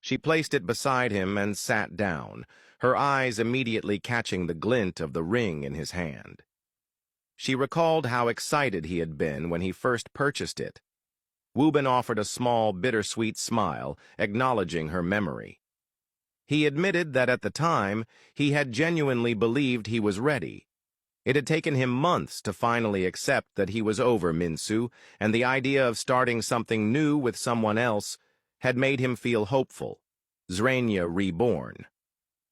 She placed it beside him and sat down, her eyes immediately catching the glint of the ring in his hand. She recalled how excited he had been when he first purchased it. Woo-bin offered a small, bittersweet smile, acknowledging her memory. He admitted that at the time, he had genuinely believed he was ready. It had taken him months to finally accept that he was over Minsu, and the idea of starting something new with someone else had made him feel hopeful. Zrania reborn.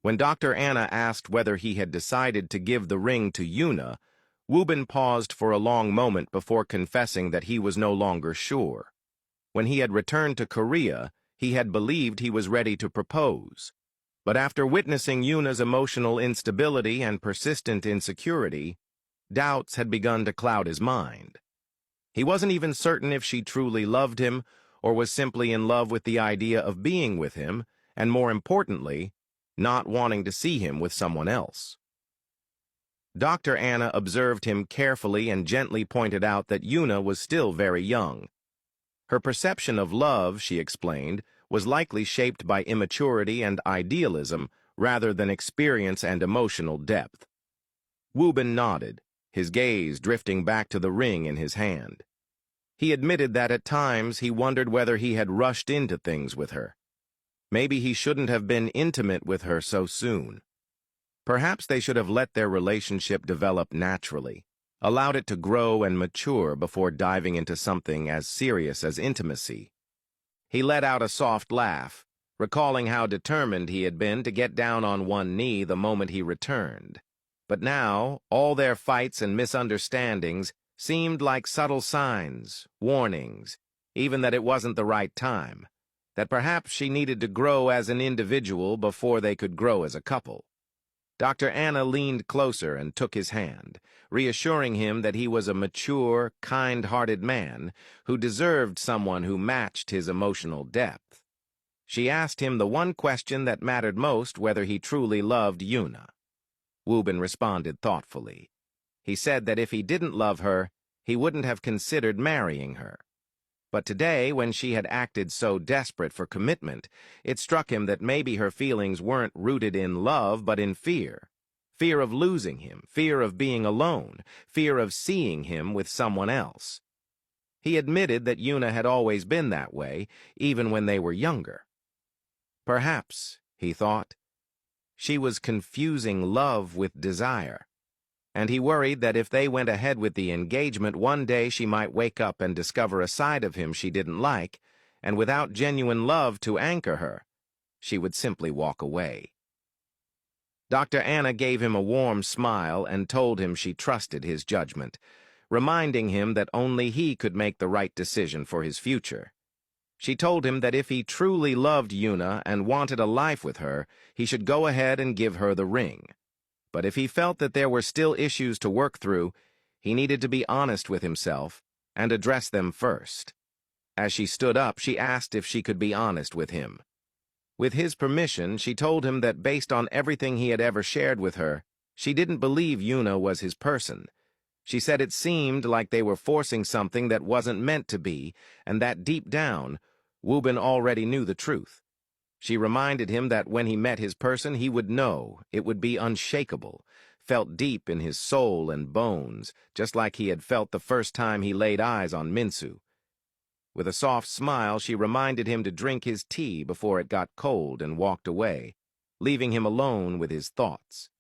When Dr. Anna asked whether he had decided to give the ring to Yuna, Woo-bin paused for a long moment before confessing that he was no longer sure. When he had returned to Korea, he had believed he was ready to propose. But after witnessing Yuna's emotional instability and persistent insecurity, doubts had begun to cloud his mind. He wasn't even certain if she truly loved him or was simply in love with the idea of being with him, and more importantly, not wanting to see him with someone else. Dr. Anna observed him carefully and gently pointed out that Yuna was still very young. Her perception of love, she explained, was likely shaped by immaturity and idealism rather than experience and emotional depth. Woo-bin nodded, his gaze drifting back to the ring in his hand. He admitted that at times he wondered whether he had rushed into things with her. Maybe he shouldn't have been intimate with her so soon. Perhaps they should have let their relationship develop naturally, allowed it to grow and mature before diving into something as serious as intimacy. He let out a soft laugh, recalling how determined he had been to get down on one knee the moment he returned. But now, all their fights and misunderstandings seemed like subtle signs, warnings, even that it wasn't the right time, that perhaps she needed to grow as an individual before they could grow as a couple. Dr. Anna leaned closer and took his hand, reassuring him that he was a mature, kind-hearted man who deserved someone who matched his emotional depth. She asked him the one question that mattered most, whether he truly loved Yuna. Woo-bin responded thoughtfully. He said that if he didn't love her, he wouldn't have considered marrying her. But today, when she had acted so desperate for commitment, it struck him that maybe her feelings weren't rooted in love but in fear. Fear of losing him, fear of being alone, fear of seeing him with someone else. He admitted that Yuna had always been that way, even when they were younger. Perhaps, he thought, she was confusing love with desire. And he worried that if they went ahead with the engagement, one day she might wake up and discover a side of him she didn't like, and without genuine love to anchor her, she would simply walk away. Dr. Anna gave him a warm smile and told him she trusted his judgment, reminding him that only he could make the right decision for his future. She told him that if he truly loved Yuna and wanted a life with her, he should go ahead and give her the ring. But if he felt that there were still issues to work through, he needed to be honest with himself and address them first. As she stood up, she asked if she could be honest with him. With his permission, she told him that based on everything he had ever shared with her, she didn't believe Yuna was his person. She said it seemed like they were forcing something that wasn't meant to be, and that deep down, Woo-bin already knew the truth. She reminded him that when he met his person, he would know, it would be unshakable, felt deep in his soul and bones, just like he had felt the first time he laid eyes on Minsu. With a soft smile, she reminded him to drink his tea before it got cold and walked away, leaving him alone with his thoughts.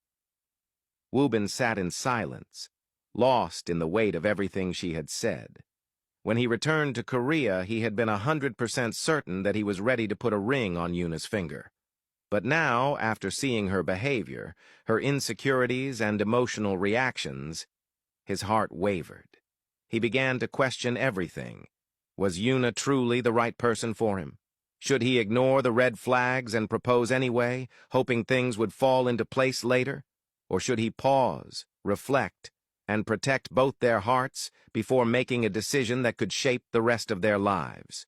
Woo-bin sat in silence, lost in the weight of everything she had said. When he returned to Korea, he had been 100% certain that he was ready to put a ring on Yuna's finger. But now, after seeing her behavior, her insecurities and emotional reactions, his heart wavered. He began to question everything. Was Yuna truly the right person for him? Should he ignore the red flags and propose anyway, hoping things would fall into place later? Or should he pause, reflect, and protect both their hearts before making a decision that could shape the rest of their lives?